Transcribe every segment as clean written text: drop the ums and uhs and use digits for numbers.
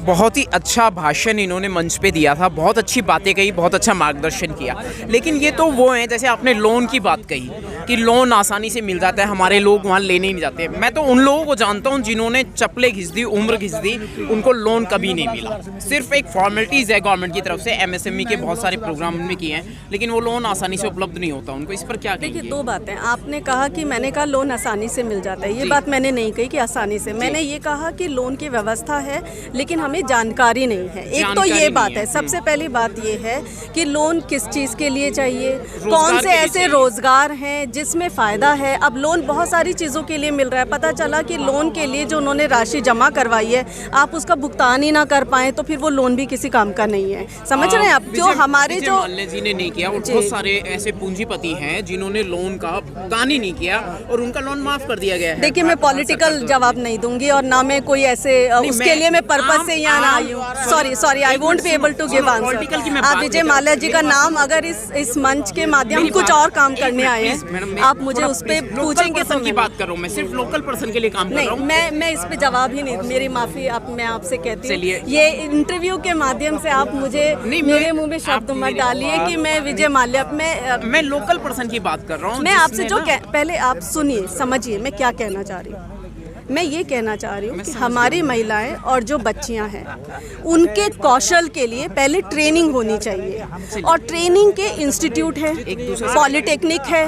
बहुत ही अच्छा भाषण इन्होंने मंच पे दिया था, बहुत अच्छी बातें कही, बहुत अच्छा मार्गदर्शन किया। लेकिन ये तो वो हैं, जैसे आपने लोन की बात कही कि लोन आसानी से मिल जाता है, हमारे लोग वहाँ लेने ही नहीं जाते। मैं तो उन लोगों को जानता हूँ जिन्होंने चप्पलें घिस दी, उम्र घिस दी, उनको लोन कभी नहीं मिला। सिर्फ एक फॉर्मेलिटीज़ है गवर्नमेंट की तरफ से, एमएसएमई के बहुत सारे प्रोग्राम उनमें किए हैं, लेकिन वो लोन आसानी से उपलब्ध नहीं होता उनको। इस पर क्या कहेंगे? देखिए, दो बातें आपने कहा कि मैंने कहा लोन आसानी से मिल जाता है, ये बात मैंने नहीं कही कि आसानी से। मैंने ये कहा कि लोन की व्यवस्था है लेकिन हमें जानकारी नहीं है। एक तो ये बात है, सबसे पहली बात ये है कि लोन किस चीज़ के लिए चाहिए, कौन से ऐसे रोजगार हैं जिसमें फ़ायदा है। अब लोन बहुत सारी चीज़ों के लिए मिल रहा है। पता चला कि लोन के लिए जो उन्होंने राशि जमा करवाई है, आप उसका भुगतान ही ना कर पाएँ तो फिर वो लोन भी किसी काम का नहीं है। समझ रहे हैं आप? जो हमारे जो माल्या जी ने नहीं किया, और बहुत सारे ऐसे पूंजीपति हैं जिन्होंने लोन का भुगतान ही नहीं किया और उनका लोन माफ कर दिया गया है। देखिए, मैं पॉलिटिकल जवाब नहीं दूंगी और ना मैं कोई ऐसे उसके लिए मैं पर्पस से यहाँ ना आई हूँ। Sorry, I won't be able to give answer. आप विजय माल्या जी का नाम अगर इस मंच के माध्यम कुछ और काम करने आए हैं, आप मुझे उस पर पूछेंगे तो की बात कर रहा हूँ मैं, सिर्फ लोकल पर्सन के लिए काम कर रहा हूँ। मैं इस पे जवाब ही नहीं, मेरी माफी। मैं आपसे कहती हूँ, ये इंटरव्यू के माध्यम से आप मुझे मेरे मुंह में शब्द मत डालिए कि मैं विजय माल्या। मैं लोकल पर्सन की बात कर रहा हूँ। मैं आपसे जो पहले आप सुनिए, समझिए मैं क्या कहना चाह रही हूँ। मैं ये कहना चाह रही हूँ कि हमारी महिलाएं और जो बच्चियां हैं उनके कौशल के लिए पहले ट्रेनिंग होनी चाहिए, और ट्रेनिंग के इंस्टीट्यूट है, पॉलिटेक्निक है,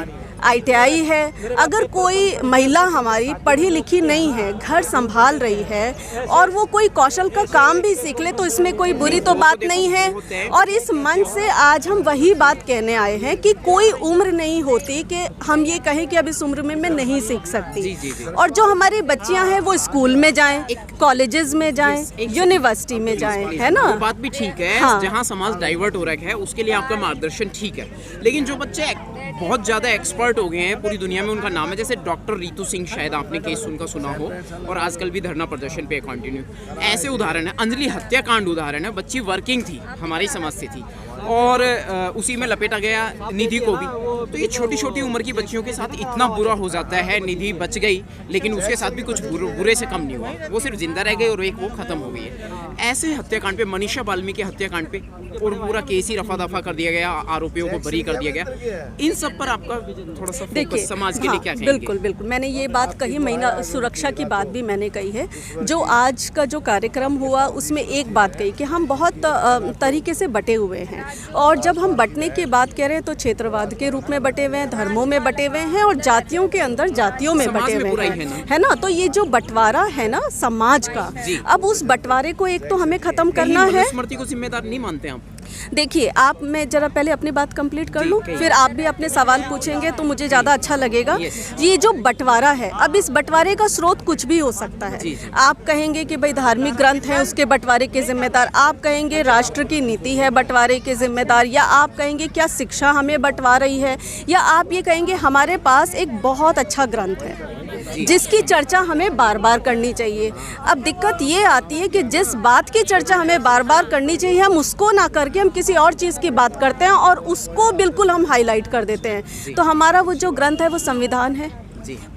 ITI है। अगर कोई महिला हमारी पढ़ी लिखी नहीं है, घर संभाल रही है और वो कोई कौशल का काम भी सीख ले तो इसमें कोई बुरी तो बात नहीं है। और इस मंच से आज हम वही बात कहने आए हैं कि कोई उम्र नहीं होती कि हम ये कहें कि अब इस उम्र में मैं नहीं सीख सकती। और जो हमारी बच्चियां हैं वो स्कूल में जाएं, कॉलेजेस में जाएं, यूनिवर्सिटी में जाएं, है ना? बात भी ठीक है। हाँ। जहाँ समाज डाइवर्ट हो रहा है उसके लिए आपका मार्गदर्शन ठीक है, लेकिन जो बच्चे बहुत ज़्यादा एक्सपर्ट हो गए हैं पूरी दुनिया में, उनका नाम है जैसे डॉक्टर रितु सिंह, शायद आपने केस उनका सुना हो, और आजकल भी धरना प्रदर्शन पे कंटिन्यू। ऐसे उदाहरण है। अंजलि हत्याकांड उदाहरण है। बच्ची वर्किंग थी, हमारी समाज से थी, और उसी में लपेटा गया निधि को भी। तो ये छोटी छोटी उम्र की बच्चियों के साथ इतना बुरा हो जाता है। निधि बच गई लेकिन उसके साथ भी कुछ बुरे से कम नहीं हुआ, वो सिर्फ जिंदा रह गई और एक वो खत्म हो गई है। ऐसे हत्याकांड पे, मनीषा बाल्मीकि हत्याकांड पे, और पूरा केस ही रफा दफा कर दिया गया, आरोपियों को बरी कर दिया गया। इन सब पर आपका थोड़ा सा फोकस समाज के लिए क्या कहेंगे? बिल्कुल मैंने ये बात कही, महिला सुरक्षा की बात भी मैंने कही है। जो आज का जो कार्यक्रम हुआ उसमें एक बात कही कि हम बहुत तरीके से बटे हुए हैं, और जब हम बटने की बात कह रहे हैं तो क्षेत्रवाद के रूप में बटे हुए हैं, धर्मों में बटे हुए हैं, और जातियों के अंदर जातियों में बटे हुए हैं, है ना? तो ये जो बंटवारा है ना समाज का, अब उस बंटवारे को एक तो हमें खत्म करना है। मनुस्मृति को जिम्मेदार नहीं मानते आप? देखिए, मैं जरा पहले अपनी बात कंप्लीट कर लूँ, फिर आप भी अपने सवाल पूछेंगे तो मुझे ज़्यादा अच्छा लगेगा। ये जो बंटवारा है, अब इस बंटवारे का स्रोत कुछ भी हो सकता है। आप कहेंगे कि भाई धार्मिक ग्रंथ हैं उसके बंटवारे के जिम्मेदार, आप कहेंगे राष्ट्र की नीति है बंटवारे के जिम्मेदार, या आप कहेंगे क्या शिक्षा हमें बंटवा रही है, या आप ये कहेंगे हमारे पास एक बहुत अच्छा ग्रंथ है जिसकी चर्चा हमें बार बार करनी चाहिए। अब दिक्कत ये आती है कि जिस बात की चर्चा हमें बार बार करनी चाहिए, हम उसको ना करके हम किसी और चीज़ की बात करते हैं और उसको बिल्कुल हम हाईलाइट कर देते हैं। तो हमारा वो जो ग्रंथ है वो संविधान है,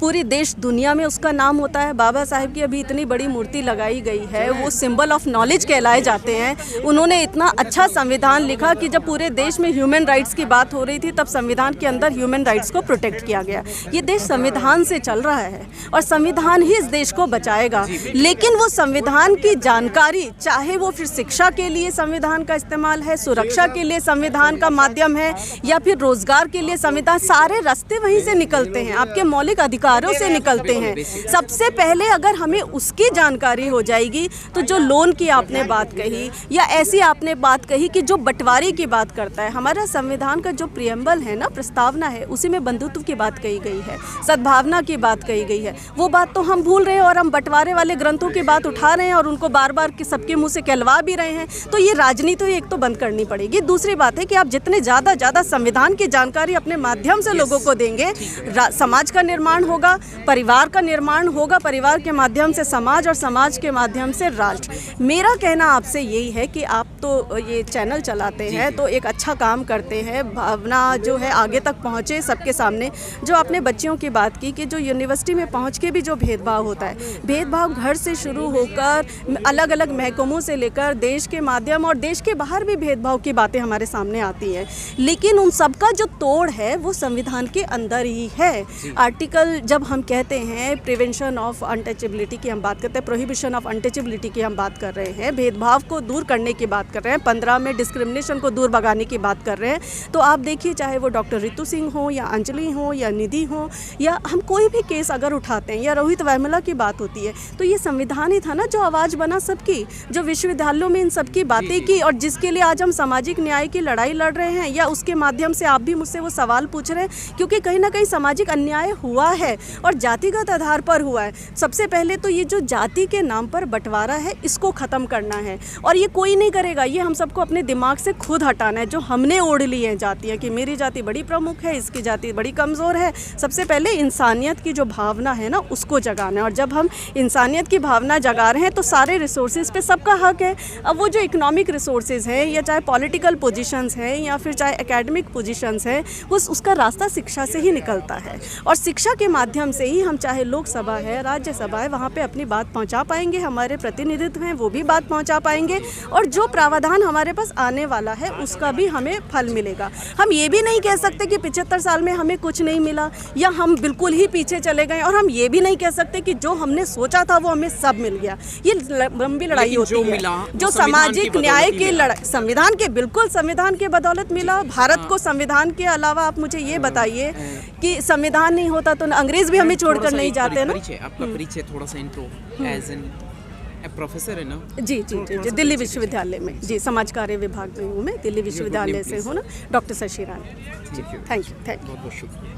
पूरी देश दुनिया में उसका नाम होता है। बाबा साहिब की अभी इतनी बड़ी मूर्ति लगाई गई है, वो सिंबल ऑफ नॉलेज कहलाए जाते हैं। उन्होंने इतना अच्छा संविधान लिखा कि जब पूरे देश में ह्यूमन राइट्स की बात हो रही थी तब संविधान के अंदर ह्यूमन राइट्स को प्रोटेक्ट किया गया। ये देश संविधान से चल रहा है और संविधान ही इस देश को बचाएगा। लेकिन वो संविधान की जानकारी, चाहे वो फिर शिक्षा के लिए संविधान का इस्तेमाल है, सुरक्षा के लिए संविधान का माध्यम है, या फिर रोजगार के लिए संविधान, सारे रास्ते वहीं से निकलते हैं, आपके मौलिक अधिकारों से निकलते हैं। सबसे पहले अगर हमें उसकी जानकारी हो जाएगी तो जो लोन की आपने बात कही या ऐसी आपने बात कही कि जो बंटवारे की बात करता है, हमारा संविधान का जो प्रियम्बल है ना, प्रस्तावना है, उसी में बंधुत्व की बात कही गई है, सद्भावना की बात कही गई है। वो बात तो हम भूल रहे हैं और हम बंटवारे वाले ग्रंथों की बात उठा रहे हैं और उनको बार बार सबके मुँह से कहलवा भी रहे हैं। तो ये राजनीति एक तो बंद करनी पड़ेगी। दूसरी बात है कि आप जितने ज़्यादा संविधान की जानकारी अपने माध्यम से लोगों को देंगे, समाज का निर्माण निर्माण होगा, परिवार का निर्माण होगा, परिवार के माध्यम से समाज और समाज के माध्यम से राष्ट्र। मेरा कहना आपसे यही है कि आप तो ये चैनल चलाते हैं तो एक अच्छा काम करते हैं, भावना जो है आगे तक पहुँचे सबके सामने। जो आपने बच्चियों की बात की कि जो यूनिवर्सिटी में पहुँच के भी जो भेदभाव होता है, भेदभाव घर से शुरू होकर अलग अलग महकमों से लेकर देश के माध्यम और देश के बाहर भी भेदभाव की बातें हमारे सामने आती हैं, लेकिन उन सब का जो तोड़ है वो संविधान के अंदर ही है। आर्टिकल जब हम कहते हैं प्रिवेंशन ऑफ अनटचेबिलिटी की हम बात करते हैं, प्रोहिबिशन ऑफ अनटचेबिलिटी की हम बात कर रहे हैं, भेदभाव को दूर करने की बात कर रहे हैं, 15 में डिस्क्रिमिनेशन को दूर भगाने की बात कर रहे हैं, तो आप देखिए चाहे वो डॉक्टर रितु सिंह हो या अंजलि हो या निधि हो, या हम कोई भी केस अगर उठाते हैं या रोहित वेमुला की बात होती है, तो ये संविधान ही था ना जो आवाज़ बना सबकी, जो विश्वविद्यालयों में इन सबकी बातें की और जिसके लिए आज हम सामाजिक न्याय की लड़ाई लड़ रहे हैं, या उसके माध्यम से आप भी मुझसे वो सवाल पूछ रहे हैं, क्योंकि कहीं ना कहीं सामाजिक अन्याय हुआ है और जातिगत आधार पर हुआ है। सबसे पहले तो ये जो जाति के नाम पर बंटवारा है इसको ख़त्म करना है, और ये कोई नहीं करेगा, ये हम सबको अपने दिमाग से खुद हटाना है। जो हमने ओढ़ ली है जातियाँ कि मेरी जाति बड़ी प्रमुख है, इसकी जाति बड़ी कमज़ोर है, सबसे पहले इंसानियत की जो भावना है ना उसको जगाना है। और जब हम इंसानियत की भावना जगा रहे हैं तो सारे रिसोर्सेज पे सबका हक है। अब वो जो इकोनॉमिक रिसोर्सेज हैं या चाहे पॉलिटिकल पोजीशंस हैं या फिर चाहे एकेडमिक पोजीशंस हैं, उसका रास्ता शिक्षा से ही निकलता है, और शिक्षा के माध्यम से ही हम चाहे लोकसभा है, राज्यसभा है, वहाँ पे अपनी बात पहुँचा पाएंगे, हमारे प्रतिनिधित्व हैं वो भी बात पहुँचा पाएंगे, और जो प्रावधान हमारे पास आने वाला है उसका भी हमें फल मिलेगा। हम ये भी नहीं कह सकते कि 75 साल में हमें कुछ नहीं मिला या हम बिल्कुल ही पीछे चले गए, और हम ये भी नहीं कह सकते कि जो हमने सोचा था वो हमें सब मिल गया। ये लंबी लड़ाई होती है जो सामाजिक न्याय की लड़ाई, संविधान के, बिल्कुल संविधान के बदौलत मिला। भारत को संविधान के अलावा आप मुझे ये बताइए कि संविधान नहीं होता तो अंग्रेज भी हमें छोड़कर नहीं जाते ना। आपका परिचय थोड़ा सा इंट्रो, एज एन प्रोफेसर है ना? जी जी जी जी, दिल्ली विश्वविद्यालय में, जी समाज कार्य विभाग में हूँ मैं, दिल्ली विश्वविद्यालय से हूँ ना, doctor Shashi Rani. Thank you, बहुत बहुत शुक्रिया।